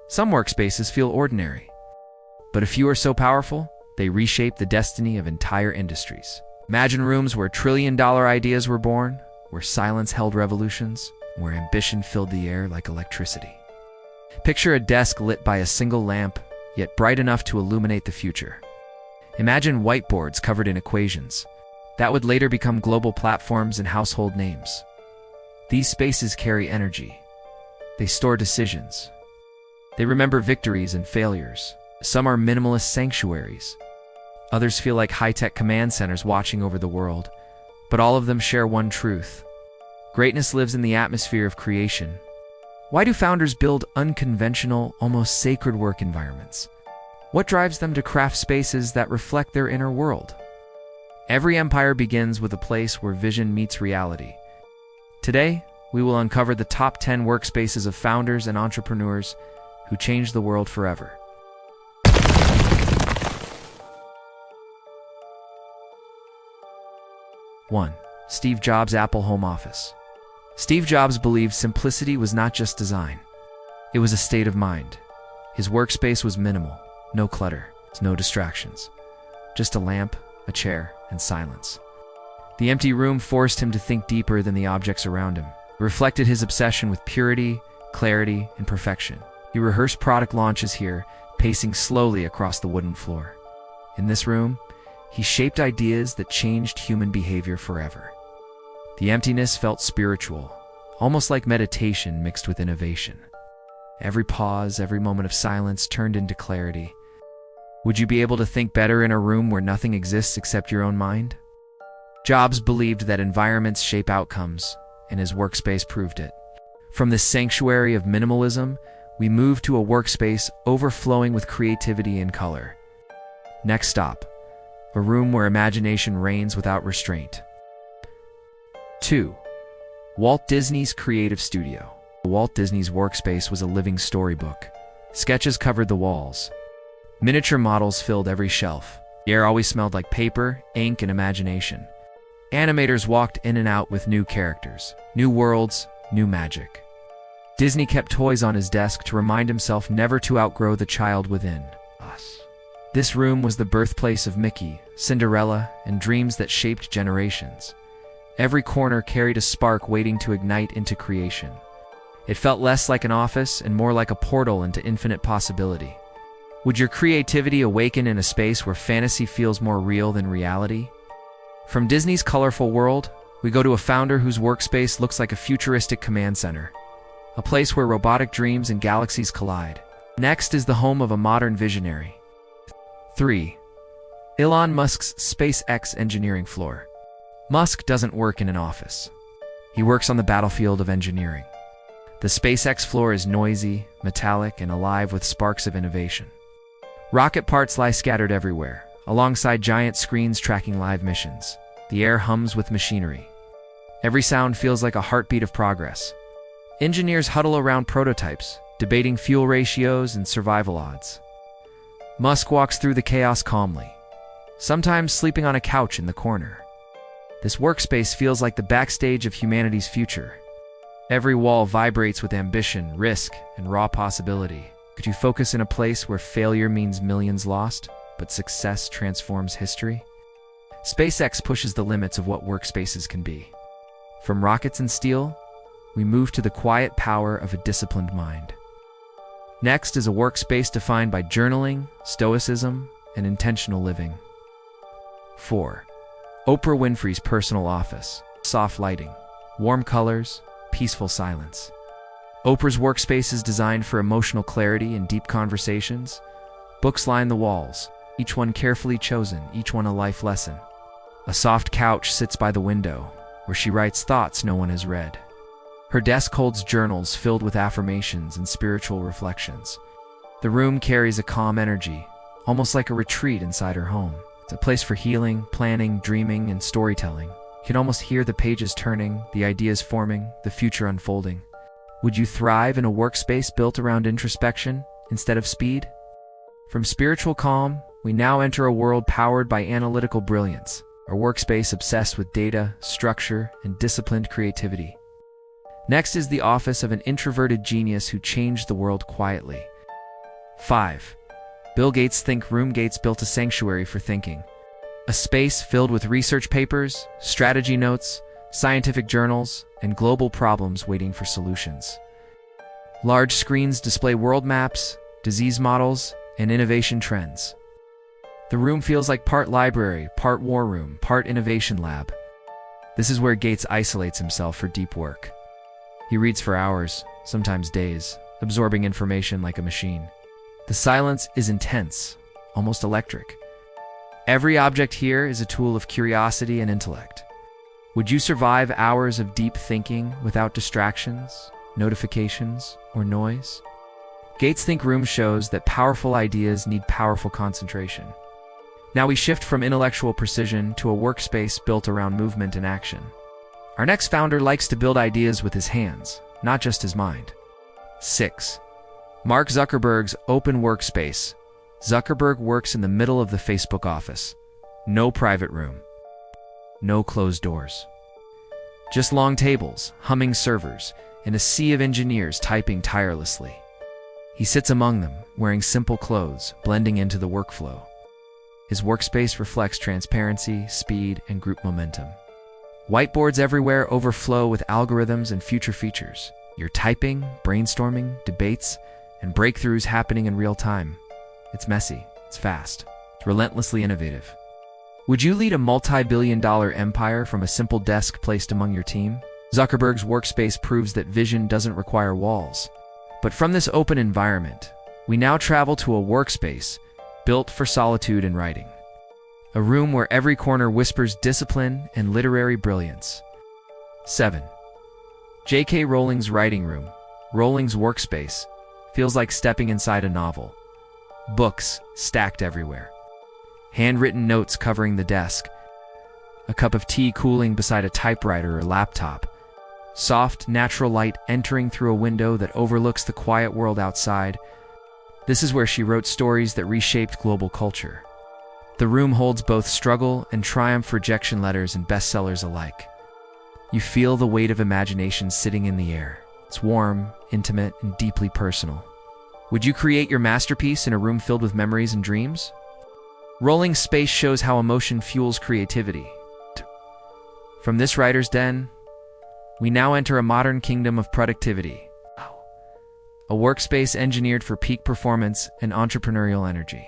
Some workspaces feel ordinary, but a few are so powerful, they reshape the destiny of entire industries. Imagine rooms where trillion-dollar ideas were born, where silence held revolutions, where ambition filled the air like electricity. Picture a desk lit by a single lamp, yet bright enough to illuminate the future. Imagine whiteboards covered in equations that would later become global platforms and household names. These spaces carry energy. They store decisions. They remember victories and failures. Some are minimalist sanctuaries. Others feel like high-tech command centers watching over the world. But all of them share one truth. Greatness lives in the atmosphere of creation. Why do founders build unconventional, almost sacred work environments? What drives them to craft spaces that reflect their inner world? Every empire begins with a place where vision meets reality. Today, we will uncover the top 10 workspaces of founders and entrepreneurs who changed the world forever. One, Steve Jobs' Apple Home Office. Steve Jobs believed simplicity was not just design. It was a state of mind. His workspace was minimal, no clutter, no distractions. Just a lamp, a chair, and silence. The empty room forced him to think deeper than the objects around him. It reflected his obsession with purity, clarity, and perfection. He rehearsed product launches here, pacing slowly across the wooden floor. In this room, he shaped ideas that changed human behavior forever. The emptiness felt spiritual, almost like meditation mixed with innovation. Every pause, every moment of silence turned into clarity. Would you be able to think better in a room where nothing exists except your own mind? Jobs believed that environments shape outcomes, and his workspace proved it. From this sanctuary of minimalism, we move to a workspace overflowing with creativity and color. Next stop, a room where imagination reigns without restraint. 2. Walt Disney's Creative Studio. Walt Disney's workspace was a living storybook. Sketches covered the walls. Miniature models filled every shelf. The air always smelled like paper, ink, and imagination. Animators walked in and out with new characters, new worlds, new magic. Disney kept toys on his desk to remind himself never to outgrow the child within us. This room was the birthplace of Mickey, Cinderella, and dreams that shaped generations. Every corner carried a spark waiting to ignite into creation. It felt less like an office and more like a portal into infinite possibility. Would your creativity awaken in a space where fantasy feels more real than reality? From Disney's colorful world, we go to a founder whose workspace looks like a futuristic command center, a place where robotic dreams and galaxies collide. Next is the home of a modern visionary. 3. Elon Musk's SpaceX engineering floor. Musk doesn't work in an office. He works on the battlefield of engineering. The SpaceX floor is noisy, metallic, and alive with sparks of innovation. Rocket parts lie scattered everywhere, alongside giant screens tracking live missions. The air hums with machinery. Every sound feels like a heartbeat of progress. Engineers huddle around prototypes, debating fuel ratios and survival odds. Musk walks through the chaos calmly, sometimes sleeping on a couch in the corner. This workspace feels like the backstage of humanity's future. Every wall vibrates with ambition, risk, and raw possibility. Could you focus in a place where failure means millions lost, but success transforms history? SpaceX pushes the limits of what workspaces can be. From rockets and steel, we move to the quiet power of a disciplined mind. Next is a workspace defined by journaling, stoicism, and intentional living. 4. Oprah Winfrey's personal office. Soft lighting, warm colors, peaceful silence. Oprah's workspace is designed for emotional clarity and deep conversations. Books line the walls, each one carefully chosen, each one a life lesson. A soft couch sits by the window, where she writes thoughts no one has read. Her desk holds journals filled with affirmations and spiritual reflections. The room carries a calm energy, almost like a retreat inside her home. It's a place for healing, planning, dreaming, and storytelling. You can almost hear the pages turning, the ideas forming, the future unfolding. Would you thrive in a workspace built around introspection instead of speed? From spiritual calm, we now enter a world powered by analytical brilliance, a workspace obsessed with data, structure, and disciplined creativity. Next is the office of an introverted genius who changed the world quietly. 5. Bill Gates' Think Room. Gates built a sanctuary for thinking. A space filled with research papers, strategy notes, scientific journals, and global problems waiting for solutions. Large screens display world maps, disease models, and innovation trends. The room feels like part library, part war room, part innovation lab. This is where Gates isolates himself for deep work. He reads for hours, sometimes days, absorbing information like a machine. The silence is intense, almost electric. Every object here is a tool of curiosity and intellect. Would you survive hours of deep thinking without distractions, notifications, or noise? Gates' Think Room shows that powerful ideas need powerful concentration. Now we shift from intellectual precision to a workspace built around movement and action. Our next founder likes to build ideas with his hands, not just his mind. 6. Mark Zuckerberg's open workspace. Zuckerberg works in the middle of the Facebook office. No private room. No closed doors. Just long tables, humming servers, and a sea of engineers typing tirelessly. He sits among them, wearing simple clothes, blending into the workflow. His workspace reflects transparency, speed, and group momentum. Whiteboards everywhere overflow with algorithms and future features. You're typing, brainstorming, debates, and breakthroughs happening in real time. It's messy, it's fast, it's relentlessly innovative. Would you lead a multi-billion-dollar empire from a simple desk placed among your team? Zuckerberg's workspace proves that vision doesn't require walls. But from this open environment, we now travel to a workspace built for solitude and writing. A room where every corner whispers discipline and literary brilliance. 7. J.K. Rowling's writing room. Rowling's workspace feels like stepping inside a novel. Books stacked everywhere. Handwritten notes covering the desk. A cup of tea cooling beside a typewriter or laptop. Soft, natural light entering through a window that overlooks the quiet world outside. This is where she wrote stories that reshaped global culture. The room holds both struggle and triumph, rejection letters and bestsellers alike. You feel the weight of imagination sitting in the air. It's warm, intimate, and deeply personal. Would you create your masterpiece in a room filled with memories and dreams? Rowling's space shows how emotion fuels creativity. From this writer's den, we now enter a modern kingdom of productivity. A workspace engineered for peak performance and entrepreneurial energy.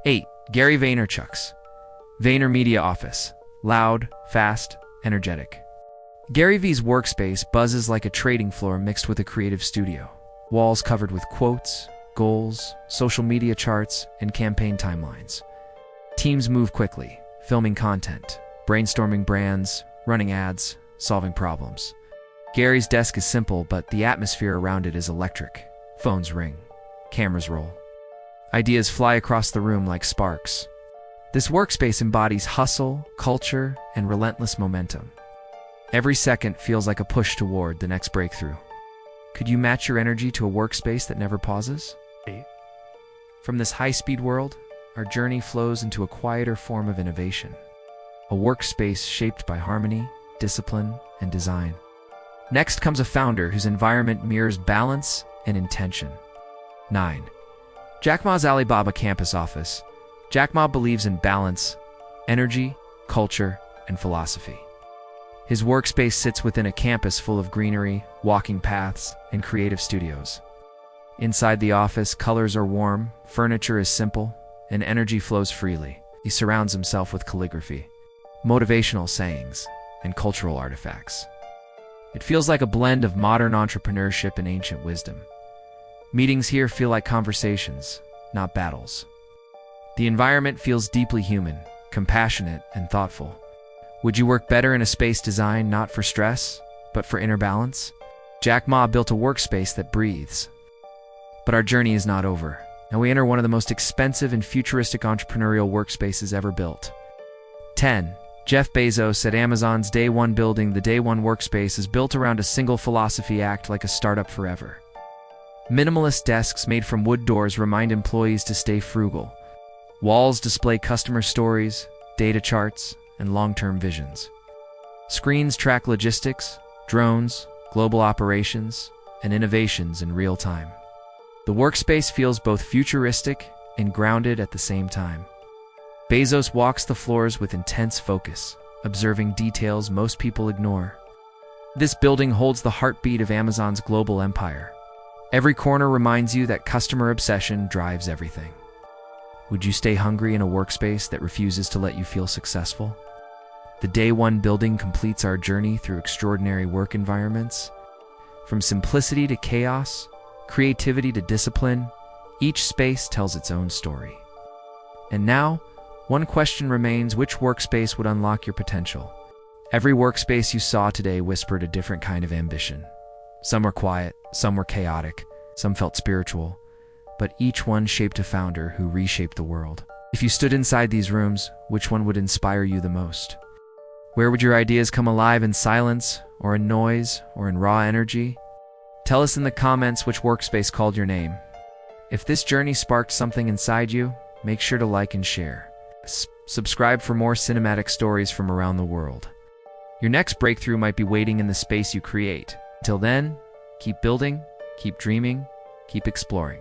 8. Gary Vaynerchuk's VaynerMedia office. Loud, fast, energetic. Gary V's workspace buzzes like a trading floor mixed with a creative studio. Walls covered with quotes, goals, social media charts, and campaign timelines. Teams move quickly, filming content, brainstorming brands, running ads, solving problems. Gary's desk is simple, but the atmosphere around it is electric. Phones ring, cameras roll. Ideas fly across the room like sparks. This workspace embodies hustle, culture, and relentless momentum. Every second feels like a push toward the next breakthrough. Could you match your energy to a workspace that never pauses? 8. From this high-speed world, our journey flows into a quieter form of innovation. A workspace shaped by harmony, discipline, and design. Next comes a founder whose environment mirrors balance and intention. 9. Jack Ma's Alibaba campus office. Jack Ma believes in balance, energy, culture, and philosophy. His workspace sits within a campus full of greenery, walking paths, and creative studios. Inside the office, colors are warm, furniture is simple, and energy flows freely. He surrounds himself with calligraphy, motivational sayings, and cultural artifacts. It feels like a blend of modern entrepreneurship and ancient wisdom. Meetings here feel like conversations, not battles. The environment feels deeply human, compassionate, and thoughtful. Would you work better in a space designed not for stress, but for inner balance? Jack Ma built a workspace that breathes. But our journey is not over. Now we enter one of the most expensive and futuristic entrepreneurial workspaces ever built. 10. Jeff Bezos at Amazon's Day One building. The Day One workspace is built around a single philosophy: act like a startup forever. Minimalist desks made from wood doors remind employees to stay frugal. Walls display customer stories, data charts, and long-term visions. Screens track logistics, drones, global operations, and innovations in real time. The workspace feels both futuristic and grounded at the same time. Bezos walks the floors with intense focus, observing details most people ignore. This building holds the heartbeat of Amazon's global empire. Every corner reminds you that customer obsession drives everything. Would you stay hungry in a workspace that refuses to let you feel successful? The Day One building completes our journey through extraordinary work environments. From simplicity to chaos, creativity to discipline, each space tells its own story. And now, one question remains: which workspace would unlock your potential? Every workspace you saw today whispered a different kind of ambition. Some were quiet, some were chaotic, some felt spiritual, but each one shaped a founder who reshaped the world. If you stood inside these rooms, which one would inspire you the most? Where would your ideas come alive in silence, or in noise, or in raw energy? Tell us in the comments which workspace called your name. If this journey sparked something inside you, make sure to like and share. Subscribe for more cinematic stories from around the world. Your next breakthrough might be waiting in the space you create. Until then, keep building, keep dreaming, keep exploring.